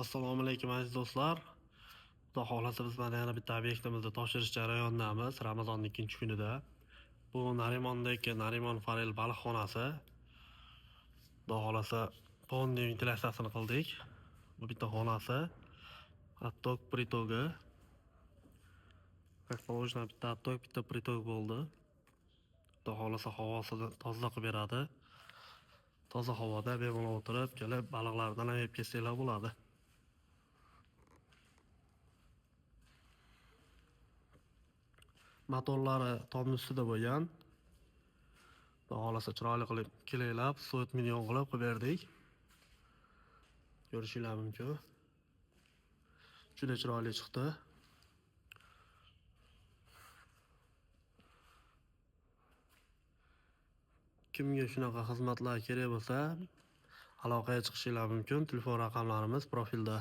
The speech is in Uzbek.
Assalomu alaykum aziz do'stlar. Xudo xohlasa biz mana yana bitta obyektimizni topshirish jarayonidamiz Ramazonning ikkinchi kunida. Bu Narimondagi Narimon Farel baliqxonasi. Xudo xohlasa ponni ventilyatsiyasini qildik. Bu bitta xonasi. Hatto pritogi. Как положено bitta hatto bitta pritog bo'ldi. Xudo xohlasa havosini toza qilib beradi. Toza havoda bemalol o'tirib, kelib baliqlardan ham yeb ketsanglar bo'ladi. Motorlari tomni ustida bo'lgan. Xudo xohlasa chiroyli qilib kelaylab, so't million qilib berdik. Ko'rishinglar mumkin. Juda chiroyli chiqdi. Kimga shunaqa xizmatlar kerak bo'lsa, aloqaga chiqishinglar mumkin. Telefon raqamlarimiz profilda.